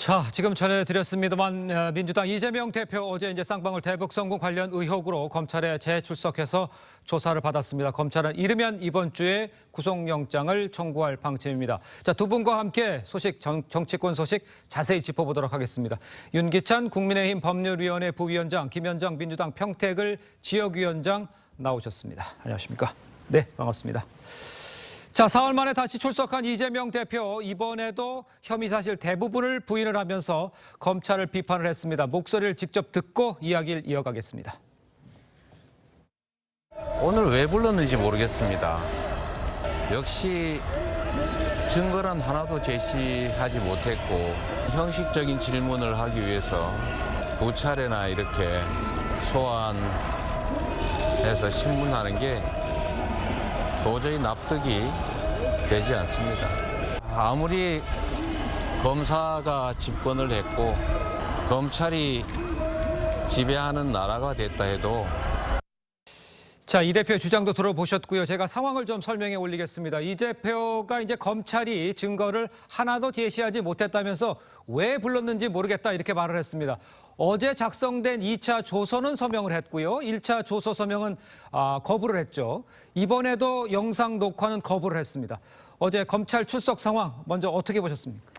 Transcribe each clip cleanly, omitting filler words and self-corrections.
자, 지금 전해드렸습니다만 민주당 이재명 대표 어제 이제 쌍방울 대북 성공 관련 의혹으로 검찰에 재출석해서 조사를 받았습니다. 검찰은 이르면 이번 주에 구속영장을 청구할 방침입니다. 자, 두 분과 함께 정치권 소식 자세히 짚어보도록 하겠습니다. 윤기찬 국민의힘 법률위원회 부위원장, 김현정 민주당 평택을 지역위원장 나오셨습니다. 안녕하십니까? 네, 반갑습니다. 자, 4월 만에 다시 출석한 이재명 대표, 이번에도 혐의 사실 대부분을 부인을 하면서 검찰을 비판을 했습니다. 목소리를 직접 듣고 이야기를 이어가겠습니다. 오늘 왜 불렀는지 모르겠습니다. 역시 증거는 하나도 제시하지 못했고 형식적인 질문을 하기 위해서 두 차례나 이렇게 소환해서 신문하는 게 도저히 납득이 되지 않습니다. 아무리 검사가 집권을 했고 검찰이 지배하는 나라가 됐다 해도 자, 이 대표의 주장도 들어보셨고요. 제가 상황을 좀 설명해 올리겠습니다. 이 대표가 이제 검찰이 증거를 하나도 제시하지 못했다면서 왜 불렀는지 모르겠다 이렇게 말을 했습니다. 어제 작성된 2차 조서는 서명을 했고요. 1차 조서 서명은 거부를 했죠. 이번에도 영상 녹화는 거부를 했습니다. 어제 검찰 출석 상황 먼저 어떻게 보셨습니까?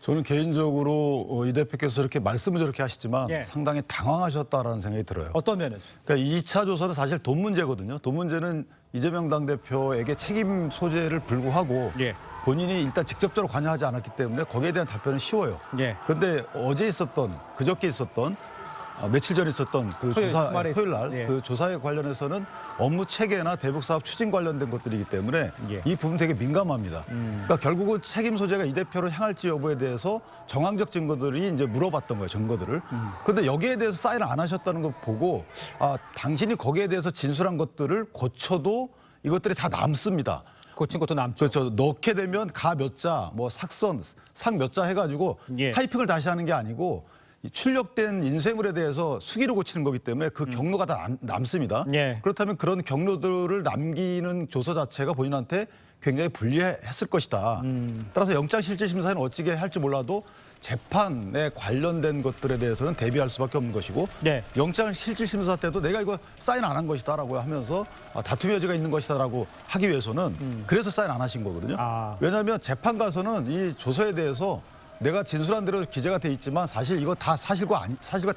저는 개인적으로 이 대표께서 이렇게 말씀을 저렇게 하시지만 예. 상당히 당황하셨다라는 생각이 들어요. 어떤 면에서? 그러니까 2차 조사는 사실 돈 문제거든요. 돈 문제는 이재명 당대표에게 책임 소재를 불구하고 예. 본인이 일단 직접적으로 관여하지 않았기 때문에 거기에 대한 답변은 쉬워요. 예. 그런데 어제 있었던, 그저께 있었던, 며칠 전에 있었던 그 조사, 토요일 날 예. 그 조사에 관련해서는 업무 체계나 대북 사업 추진 관련된 것들이기 때문에 예. 이 부분 되게 민감합니다. 그러니까 결국은 책임 소재가 이 대표로 향할지 여부에 대해서 정황적 증거들이 이제 물어봤던 거예요, 증거들을. 그런데 여기에 대해서 사인을 안 하셨다는 거 보고 당신이 거기에 대해서 진술한 것들을 고쳐도 이것들이 다 남습니다. 고친 것도 남죠. 그렇죠. 넣게 되면 가 몇 자, 뭐 삭선, 상 몇 자 해가지고 예. 타이핑을 다시 하는 게 아니고 이 출력된 인쇄물에 대해서 수기로 고치는 거기 때문에 그 경로가 다 남습니다. 예. 그렇다면 그런 경로들을 남기는 조서 자체가 본인한테 굉장히 불리했을 것이다. 따라서 영장실질심사는 어찌게 할지 몰라도 재판에 관련된 것들에 대해서는 대비할 수밖에 없는 것이고 네. 영장실질심사 때도 내가 이거 사인 안 한 것이다라고 하면서 다툼의 여지가 있는 것이다라고 하기 위해서는 그래서 사인 안 하신 거거든요. 왜냐하면 재판 가서는 이 조서에 대해서 내가 진술한 대로 기재가 돼 있지만 사실 이거 다 사실과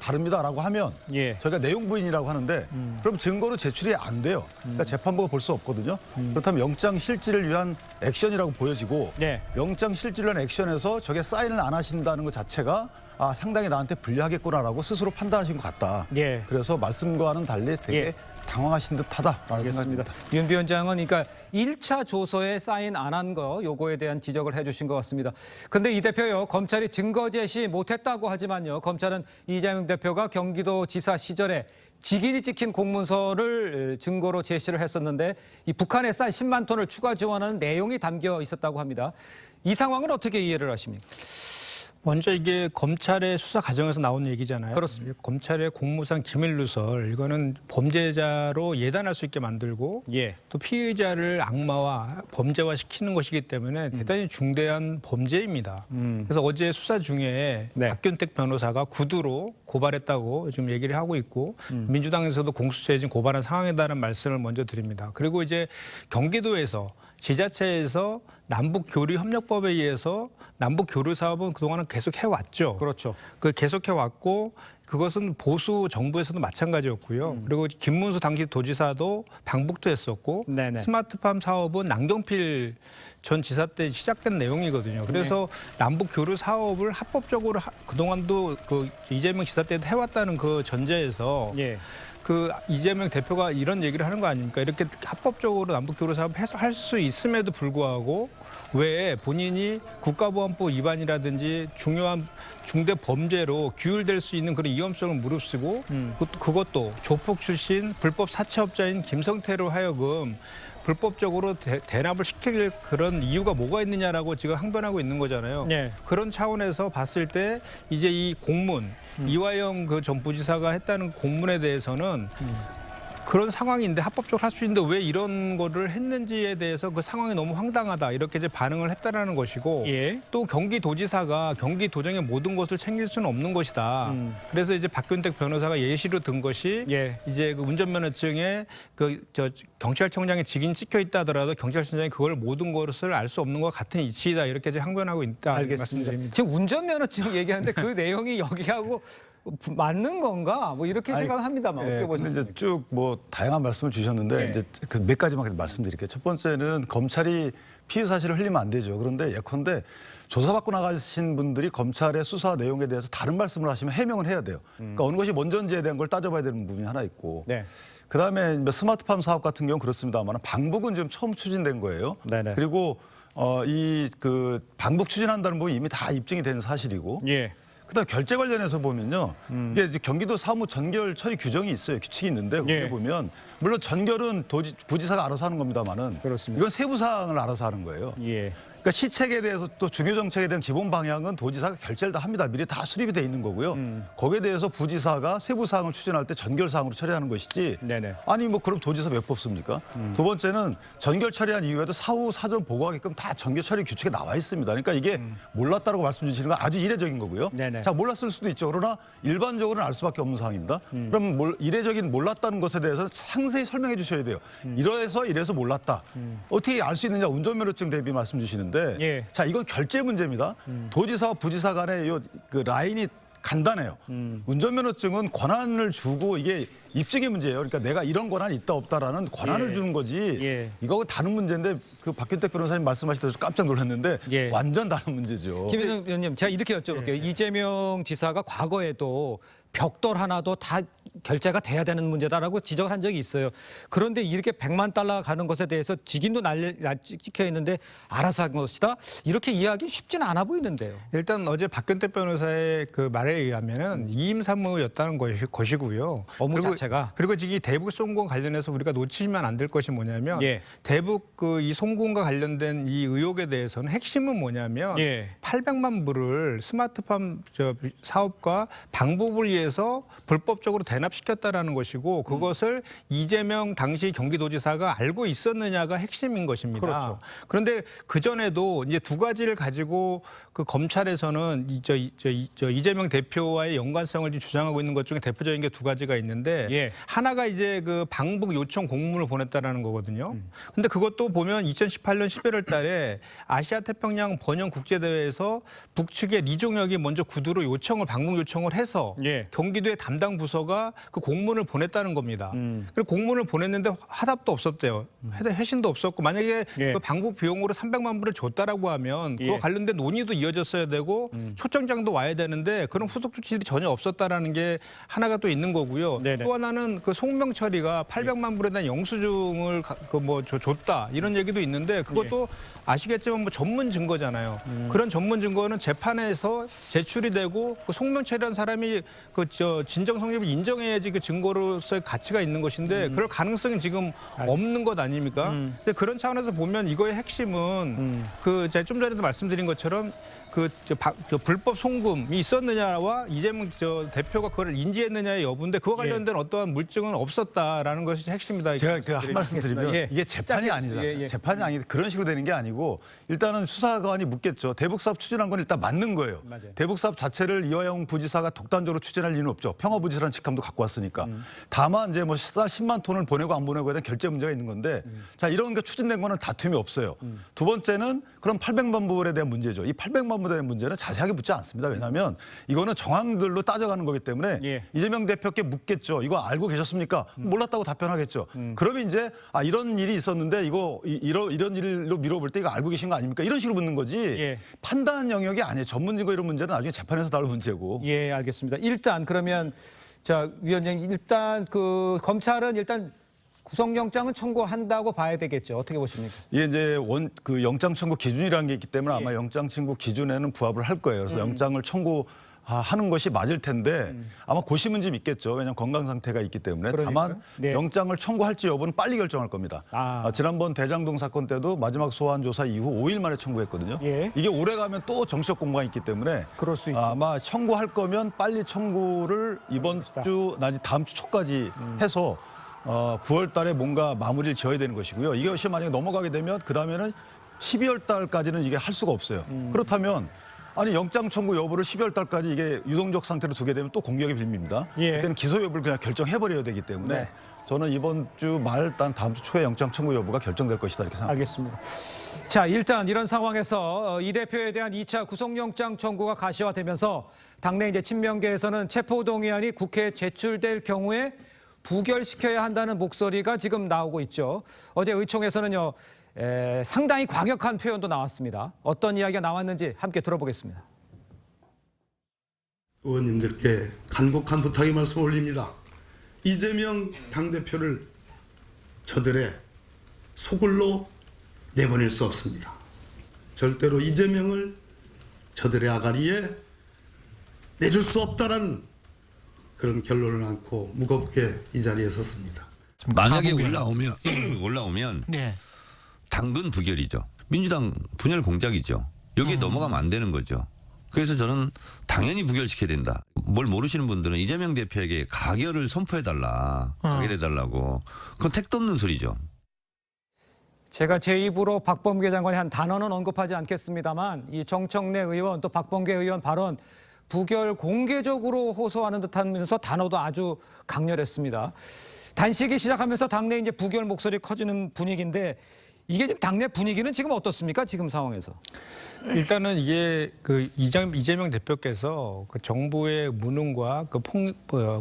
다릅니다라고 하면 예. 저희가 내용 부인이라고 하는데 그럼 증거로 제출이 안 돼요. 그러니까 재판부가 볼 수 없거든요. 그렇다면 영장 실질을 위한 액션이라고 보여지고 네. 영장 실질을 위한 액션에서 저게 사인을 안 하신다는 것 자체가 상당히 나한테 불리하겠구나라고 스스로 판단하신 것 같다. 예. 그래서 말씀과는 달리 되게 예. 당황하신 듯하다라는 생각입니다. 윤 위원장은 그러니까 1차 조서에 사인 안 한 거 요거에 대한 지적을 해주신 것 같습니다. 근데 이 대표요, 검찰이 증거 제시 못했다고 하지만요, 검찰은 이재명 대표가 경기도지사 시절에 직인이 찍힌 공문서를 증거로 제시를 했었는데 이 북한에 쌀 10만 톤을 추가 지원하는 내용이 담겨 있었다고 합니다. 이 상황은 어떻게 이해를 하십니까? 먼저 이게 검찰의 수사 과정에서 나온 얘기잖아요. 그렇습니다. 검찰의 공무상 기밀 누설, 이거는 범죄자로 예단할 수 있게 만들고 예. 또 피의자를 악마화, 범죄화 시키는 것이기 때문에 대단히 중대한 범죄입니다. 그래서 어제 수사 중에 네. 박균택 변호사가 구두로 고발했다고 지금 얘기를 하고 있고 민주당에서도 공수처에 지금 고발한 상황이다라는 말씀을 먼저 드립니다. 그리고 이제 경기도에서 지자체에서 남북교류협력법에 의해서 남북교류 사업은 그동안은 계속 해왔죠. 그렇죠. 그 계속 해왔고 그것은 보수 정부에서도 마찬가지였고요. 그리고 김문수 당시 도지사도 방북도 했었고 네네. 스마트팜 사업은 남경필 전 지사 때 시작된 내용이거든요. 그래서 남북 교류 사업을 합법적으로 그동안도 그 이재명 지사 때도 해왔다는 그 전제에서 예. 그 이재명 대표가 이런 얘기를 하는 거 아닙니까? 이렇게 합법적으로 남북 교류 사업 할 수 있음에도 불구하고 왜 본인이 국가보안법 위반이라든지 중요한 중대 범죄로 규율될 수 있는 그런 위험성을 무릅쓰고 그것도 조폭 출신 불법 사채업자인 김성태로 하여금 불법적으로 대납을 시킬 그런 이유가 뭐가 있느냐라고 지금 항변하고 있는 거잖아요. 네. 그런 차원에서 봤을 때 이제 이 공문 이화영 그 전 부지사가 했다는 공문에 대해서는 그런 상황인데 합법적으로 할 수 있는데 왜 이런 거를 했는지에 대해서 그 상황이 너무 황당하다 이렇게 이제 반응을 했다라는 것이고 예. 또 경기도지사가 경기도정의 모든 것을 챙길 수는 없는 것이다. 그래서 이제 박균택 변호사가 예시로 든 것이 예. 이제 그 운전면허증에 경찰청장의 직인 찍혀 있다 하더라도 경찰청장이 그걸 모든 것을 알 수 없는 것 같은 이치이다 이렇게 이제 항변하고 있다. 알겠습니다. 말씀드립니다. 지금 운전면허증 얘기하는데 그 내용이 여기하고 맞는 건가? 뭐 이렇게 생각합니다만 어떻게 근데 보셨습니까? 이제 쭉 뭐 다양한 말씀을 주셨는데 이제 그 몇 가지만 말씀드릴게요. 첫 번째는 검찰이 피의 사실을 흘리면 안 되죠. 그런데 예컨대 조사받고 나가신 분들이 검찰의 수사 내용에 대해서 다른 말씀을 하시면 해명을 해야 돼요. 그러니까 어느 것이 먼저인지에 대한 걸 따져봐야 되는 부분이 하나 있고. 네. 그다음에 스마트팜 사업 같은 경우는 그렇습니다만 방북은 지금 처음 추진된 거예요. 네네. 그리고 이 그 방북 추진한다는 부분이 이미 다 입증이 된 사실이고. 예. 그다음 결제 관련해서 보면요, 이게 이제 경기도 사무 전결 처리 규정이 있어요, 규칙이 있는데 거기에 예. 보면 물론 전결은 부지사가 알아서 하는 겁니다만은 그렇습니다. 이건 세부 사항을 알아서 하는 거예요. 예. 그러니까 시책에 대해서 또 중요 정책에 대한 기본 방향은 도지사가 결재를 다 합니다. 미리 다 수립이 돼 있는 거고요. 거기에 대해서 부지사가 세부 사항을 추진할 때 전결 사항으로 처리하는 것이지. 네네. 아니 뭐 그럼 도지사 왜 뽑습니까? 두 번째는 전결 처리한 이후에도 사후 사전 보고하게끔 다 전결 처리 규칙에 나와 있습니다. 그러니까 이게 몰랐다고 말씀 주시는 건 아주 이례적인 거고요. 네네. 자, 몰랐을 수도 있죠. 그러나 일반적으로는 알 수밖에 없는 상황입니다. 그럼 이례적인 몰랐다는 것에 대해서 상세히 설명해 주셔야 돼요. 이래서 몰랐다. 어떻게 알 수 있느냐? 운전면허증 대비 말씀 주시는데 예. 자, 이건 결제 문제입니다. 도지사와 부지사 간의 그 라인이 간단해요. 운전면허증은 권한을 주고 이게 입증의 문제예요. 그러니까 내가 이런 권한이 있다 없다라는 권한을 예. 주는 거지. 예. 이거하고 다른 문제인데 그 박균택 변호사님 말씀하실 때 깜짝 놀랐는데 예. 완전 다른 문제죠. 김현정 의원님, 제가 이렇게 여쭤볼게요. 이재명 지사가 과거에도 벽돌 하나도 다 결제가 돼야 되는 문제다라고 지적을 한 적이 있어요. 그런데 이렇게 100만 달러 가는 것에 대해서 직인도 찍혀 있는데 알아서 한 것이다. 이렇게 이해하기 쉽지는 않아 보이는데요. 일단 어제 박균택 변호사의 그 말에 의하면은 이임사무였다는 것이고요. 업무 자체가. 그리고 지금 이 대북 송금 관련해서 우리가 놓치면 안 될 것이 뭐냐면 예. 대북 그 이 송금과 관련된 이 의혹에 대해서는 핵심은 뭐냐면 예. 800만 불을 스마트팜 사업과 방법을 위해서 불법적으로 대납시켰다라는 것이고 그것을 이재명 당시 경기도지사가 알고 있었느냐가 핵심인 것입니다. 그렇죠. 그런데 그 전에도 이제 두 가지를 가지고 그 검찰에서는 이재명 대표와의 연관성을 주장하고 있는 것 중에 대표적인 게 두 가지가 있는데 예. 하나가 이제 그 방북 요청 공문을 보냈다라는 거거든요. 근데 그것도 보면 2018년 11월 달에 아시아 태평양 번영 국제 대회에서 북측의 리종혁이 먼저 구두로 방북 요청을 해서 예. 경기도의 담당 부서가 그 공문을 보냈다는 겁니다. 그리고 공문을 보냈는데 화답도 없었대요. 회신도 없었고 만약에 예. 그 방북 비용으로 300만 불을 줬다라고 하면 그와 예. 관련된 논의도 이어졌어야 되고 초청장도 와야 되는데 그런 후속 조치들이 전혀 없었다라는 게 하나가 또 있는 거고요. 네네. 또 하나는 그 송명 처리가 800만 불에 대한 영수증을 줬다 이런 얘기도 있는데 그것도 아시겠지만 뭐 전문 증거잖아요. 그런 전문 증거는 재판에서 제출이 되고 그 송명 처리한 사람이 진정 성립을 인정해야지 그 증거로서의 가치가 있는 것인데 그럴 가능성이 지금 없는 것 아닙니까? 근데 그런 차원에서 보면 이거의 핵심은 제가 좀 전에도 말씀드린 것처럼 불법 송금이 있었느냐와 이재명 대표가 그걸 인지했느냐의 여부인데 그와 관련된 어떠한 물증은 없었다라는 것이 핵심이다. 제가 한 말씀 드리면 예. 이게 재판이 아니잖아요. 예, 예. 재판이 아니 그런 식으로 되는 게 아니고 일단은 수사관이 묻겠죠. 대북 사업 추진한 건 일단 맞는 거예요. 맞아요. 대북 사업 자체를 이화영 부지사가 독단적으로 추진할 리는 없죠. 평화부지사라는 직함도 갖고 왔으니까. 다만 이제 뭐 10만 톤을 보내고 안 보내고에 대한 결제 문제가 있는 건데 자 이런 게 추진된 거는 다툼이 없어요. 두 번째는 그럼 800만 불에 대한 문제죠. 이 800만 불에 대한 문제는 자세하게 묻지 않습니다. 왜냐하면 이거는 정황들로 따져가는 거기 때문에 예. 이재명 대표께 묻겠죠. 이거 알고 계셨습니까? 몰랐다고 답변하겠죠. 그러면 이제 이런 일이 있었는데 이런 일로 미뤄볼 때 이거 알고 계신 거 아닙니까? 이런 식으로 묻는 거지. 예. 판단 영역이 아니에요. 전문 증거 이런 문제는 나중에 재판에서 다룰 문제고. 예, 알겠습니다. 일단 그러면 위원장님 일단 그 검찰은 일단 구속영장은 청구한다고 봐야 되겠죠. 어떻게 보십니까? 이게 이제 그 영장 청구 기준이라는 게 있기 때문에 아마 예. 영장 청구 기준에는 부합을 할 거예요. 그래서 영장을 청구하는 것이 맞을 텐데 아마 고심은 좀 있겠죠. 왜냐하면 건강 상태가 있기 때문에. 그러니까요. 다만 네. 영장을 청구할지 여부는 빨리 결정할 겁니다. 지난번 대장동 사건 때도 마지막 소환 조사 이후 5일 만에 청구했거든요. 예. 이게 오래 가면 또 정치적 공방이 있기 때문에 그럴 수 있죠. 아마 청구할 거면 빨리 청구를 이번 주 내지 다음 주 초까지 해서 9월 달에 뭔가 마무리를 지어야 되는 것이고요. 이것이 만약에 넘어가게 되면 그다음에는 12월 달까지는 이게 할 수가 없어요. 그렇다면 아니 영장 청구 여부를 12월 달까지 이게 유동적 상태로 두게 되면 또 공격의 빌미입니다. 예. 그때는 기소 여부를 그냥 결정해버려야 되기 때문에 네. 저는 이번 주 말 다음 주 초에 영장 청구 여부가 결정될 것이다 이렇게 생각합니다. 알겠습니다. 자, 일단 이런 상황에서 이 대표에 대한 2차 구속영장 청구가 가시화되면서 당내 이제 친명계에서는 체포동의안이 국회에 제출될 경우에 부결시켜야 한다는 목소리가 지금 나오고 있죠. 어제 의총에서는요, 상당히 과격한 표현도 나왔습니다. 어떤 이야기가 나왔는지 함께 들어보겠습니다. 의원님들께 간곡한 부탁의 말씀 올립니다. 이재명 당대표를 저들의 소굴로 내보낼 수 없습니다. 절대로 이재명을 저들의 아가리에 내줄 수 없다라는 그런 결론을 안고 무겁게 이 자리에 섰습니다. 만약에 올라오면 네. 당근 부결이죠. 민주당 분열 공작이죠. 여기에 넘어가면 안 되는 거죠. 그래서 저는 당연히 부결시켜야 된다. 뭘 모르시는 분들은 이재명 대표에게 가결을 선포해달라. 가결해달라고. 그건 택도 없는 소리죠. 제가 제 입으로 박범계 장관의 한 단어는 언급하지 않겠습니다만 이 정청래 의원 또 박범계 의원 발언 부결 공개적으로 호소하는 듯하면서 단어도 아주 강렬했습니다. 단식이 시작하면서 당내 이제 부결 목소리 커지는 분위기인데 이게 지금 당내 분위기는 지금 어떻습니까? 지금 상황에서. 일단은 이게 그 이재명 대표께서 그 정부의 무능과 그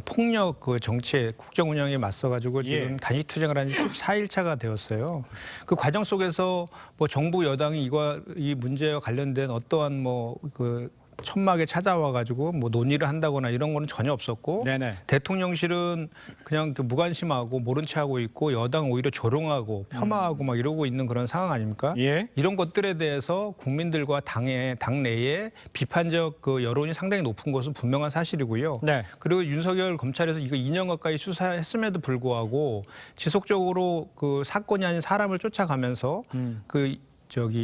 폭력 그 정치 국정 운영에 맞서가지고 지금 단식 투쟁을 한 4일차가 되었어요. 그 과정 속에서 뭐 정부 여당이 이 문제와 관련된 어떠한 그 천막에 찾아와가지고 뭐 논의를 한다거나 이런 거는 전혀 없었고 네네. 대통령실은 그냥 그 무관심하고 모른 채 하고 있고 여당 오히려 조롱하고 폄하하고 막 이러고 있는 그런 상황 아닙니까? 예. 이런 것들에 대해서 국민들과 당내에 비판적 그 여론이 상당히 높은 것은 분명한 사실이고요. 네. 그리고 윤석열 검찰에서 이거 2년 가까이 수사했음에도 불구하고 지속적으로 그 사건이 아닌 사람을 쫓아가면서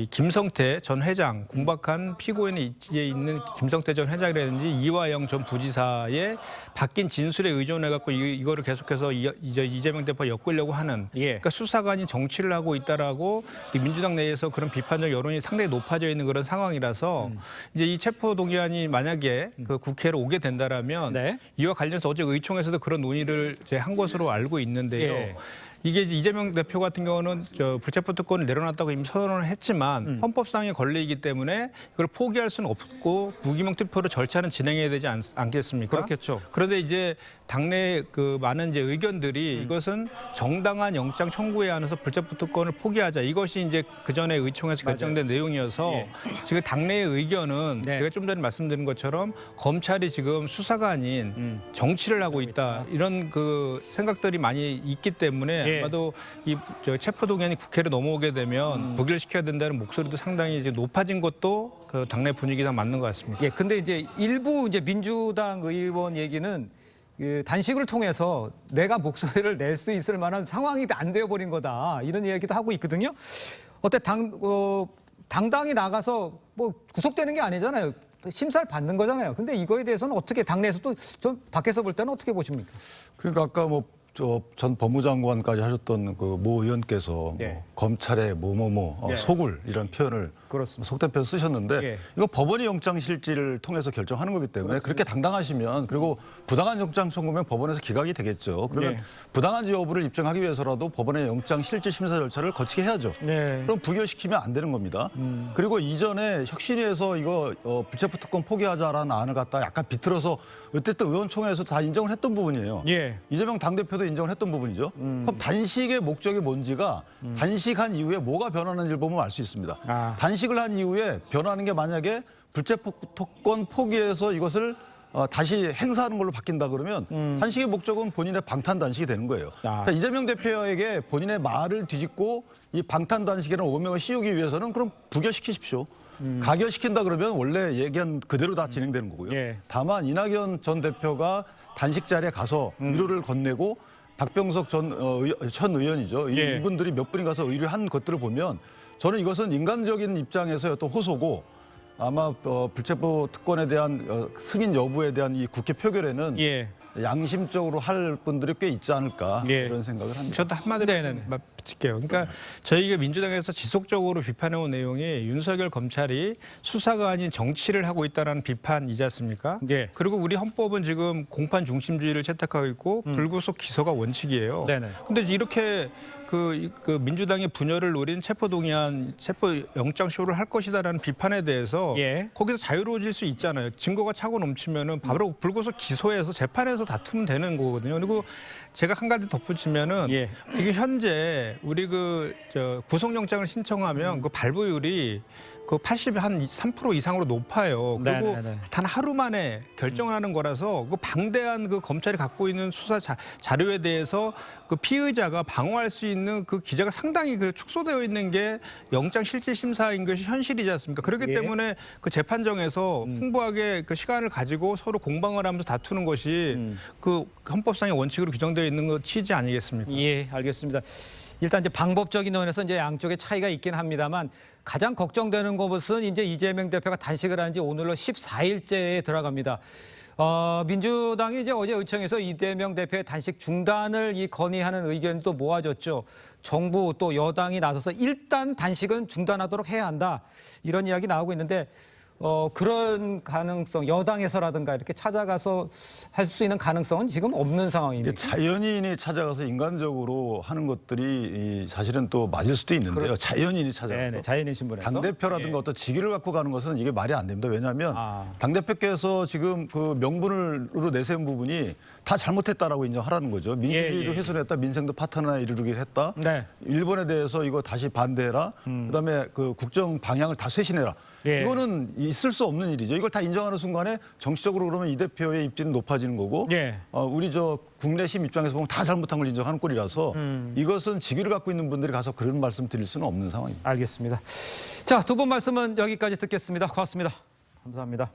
김성태 전 회장, 공박한 피고인의 위치에 있는 김성태 전 회장이라든지 이화영 전 부지사의 바뀐 진술에 의존해갖고 이거를 계속해서 이재명 대표 엮으려고 하는 그러니까 수사관이 정치를 하고 있다라고 민주당 내에서 그런 비판적 여론이 상당히 높아져 있는 그런 상황이라서 이제 이 체포동의안이 만약에 그 국회로 오게 된다라면 이와 관련해서 어제 의총에서도 그런 논의를 이제 한 것으로 알고 있는데요. 이게 이재명 대표 같은 경우는 불체포 특권을 내려놨다고 이미 선언을 했지만 헌법상의 권리이기 때문에 이걸 포기할 수는 없고 무기명 투표로 절차는 진행해야 되지 않겠습니까? 그렇겠죠. 그런데 이제 당내 그 많은 이제 의견들이 이것은 정당한 영장 청구에 안에서 불체포 특권을 포기하자. 이것이 이제 그 전에 의총에서 결정된 내용이어서 지금 당내의 의견은 제가 좀 전에 말씀드린 것처럼 검찰이 지금 수사가 아닌 정치를 하고 있다. 이런 그 생각들이 많이 있기 때문에 아마도 이 체포동의안이 국회로 넘어오게 되면 부결시켜야 된다는 목소리도 상당히 이제 높아진 것도 그 당내 분위기랑 맞는 것 같습니다. 예, 근데 이제 일부 이제 민주당 의원 얘기는 그 단식을 통해서 내가 목소리를 낼 수 있을 만한 상황이 안 되어버린 거다 이런 이야기도 하고 있거든요. 어때 당당히 나가서 뭐 구속되는 게 아니잖아요. 심사를 받는 거잖아요. 근데 이거에 대해서는 어떻게 당내에서 또 좀 밖에서 볼 때는 어떻게 보십니까? 그러니까 아까 전 법무장관까지 하셨던 그 모 의원께서 검찰의 소굴 이런 표현을 속된 표현 쓰셨는데 이거 법원이 영장실질을 통해서 결정하는 거기 때문에 그렇게 당당하시면 그리고 부당한 영장 청구면 법원에서 기각이 되겠죠. 그러면 부당한지 여부를 입증하기 위해서라도 법원의 영장실질 심사 절차를 거치게 해야죠. 그럼 부결시키면 안 되는 겁니다. 그리고 이전에 혁신위에서 이거 불체포 특권 포기하자라는 안을 갖다 약간 비틀어서 어쨌든 의원총회에서 다 인정을 했던 부분이에요. 이재명 당대표도 인정을 했던 부분이죠. 그럼 단식의 목적이 뭔지가 단식한 이후에 뭐가 변하는지를 보면 알 수 있습니다. 단식을 한 이후에 변하는 게 만약에 불체포 특권 포기해서 이것을 다시 행사하는 걸로 바뀐다 그러면 단식의 목적은 본인의 방탄 단식이 되는 거예요. 그러니까 이재명 대표에게 본인의 말을 뒤집고 이 방탄 단식이라는 오명을 씌우기 위해서는 그럼 부결시키십시오. 가결시킨다 그러면 원래 얘기한 그대로 다 진행되는 거고요. 다만 이낙연 전 대표가 단식 자리에 가서 위로를 건네고 박병석 전 의원이죠. 이분들이 몇 분이 가서 의뢰한 것들을 보면 저는 이것은 인간적인 입장에서의 어떤 호소고 아마 불체포 특권에 대한 승인 여부에 대한 이 국회 표결에는 양심적으로 할 분들이 꽤 있지 않을까 예. 이런 생각을 합니다. 저도 한마디로 네네네. 맞을게요. 그러니까 저희가 민주당에서 지속적으로 비판해온 내용이 윤석열 검찰이 수사가 아닌 정치를 하고 있다는 비판이지 않습니까? 예. 그리고 우리 헌법은 지금 공판 중심주의를 채택하고 있고 불구속 기소가 원칙이에요. 네네. 근데 이렇게 그 민주당의 분열을 노린 체포동의안, 체포영장 쇼를 할 것이다라는 비판에 대해서 예. 거기서 자유로워질 수 있잖아요. 증거가 차고 넘치면은 바로 불구속 기소해서 재판에서 다투면 되는 거거든요. 그리고 제가 한 가지 덧붙이면은 예. 지금 현재 우리 구속영장을 신청하면 그 발부율이 그 83% 이상으로 높아요. 그리고 네네네. 단 하루 만에 결정을 하는 거라서 그 방대한 그 검찰이 갖고 있는 수사 자료에 대해서 그 피의자가 방어할 수 있는 그 기제가 상당히 그 축소되어 있는 게 영장 실질 심사인 것이 현실이지 않습니까? 그렇기 예. 때문에 그 재판정에서 풍부하게 그 시간을 가지고 서로 공방을 하면서 다투는 것이 그 헌법상의 원칙으로 규정되어 있는 것 취지 아니겠습니까? 예, 알겠습니다. 일단 이제 방법적인 면에서 이제 양쪽의 차이가 있긴 합니다만 가장 걱정되는 것은 이제 이재명 대표가 단식을 한 지 오늘로 14일째에 들어갑니다. 민주당이 이제 어제 의총에서 이재명 대표의 단식 중단을 건의하는 의견이 또 모아졌죠. 정부 또 여당이 나서서 일단 단식은 중단하도록 해야 한다. 이런 이야기 나오고 있는데 그런 가능성 여당에서라든가 이렇게 찾아가서 할 수 있는 가능성은 지금 없는 상황입니다. 자연인이 찾아가서 인간적으로 하는 것들이 사실은 또 맞을 수도 있는데요. 자연인이 찾아가서. 네, 자연인 신분에서. 당대표라든가 어떤 직위를 갖고 가는 것은 이게 말이 안 됩니다. 왜냐하면 아. 당대표께서 지금 그 명분으로 내세운 부분이 다 잘못했다라고 인정하라는 거죠. 민주주의도 예. 훼손했다. 민생도 파탄에 이르기를 했다. 네. 일본에 대해서 이거 다시 반대해라. 그다음에 그 국정 방향을 다 쇄신해라. 예. 이거는 있을 수 없는 일이죠. 이걸 다 인정하는 순간에 정치적으로 그러면 이 대표의 입지는 높아지는 거고 예. 우리 국내심 입장에서 보면 다 잘못한 걸 인정하는 꼴이라서 이것은 직위를 갖고 있는 분들이 가서 그런 말씀 드릴 수는 없는 상황입니다. 알겠습니다. 자, 두 분 말씀은 여기까지 듣겠습니다. 고맙습니다. 감사합니다.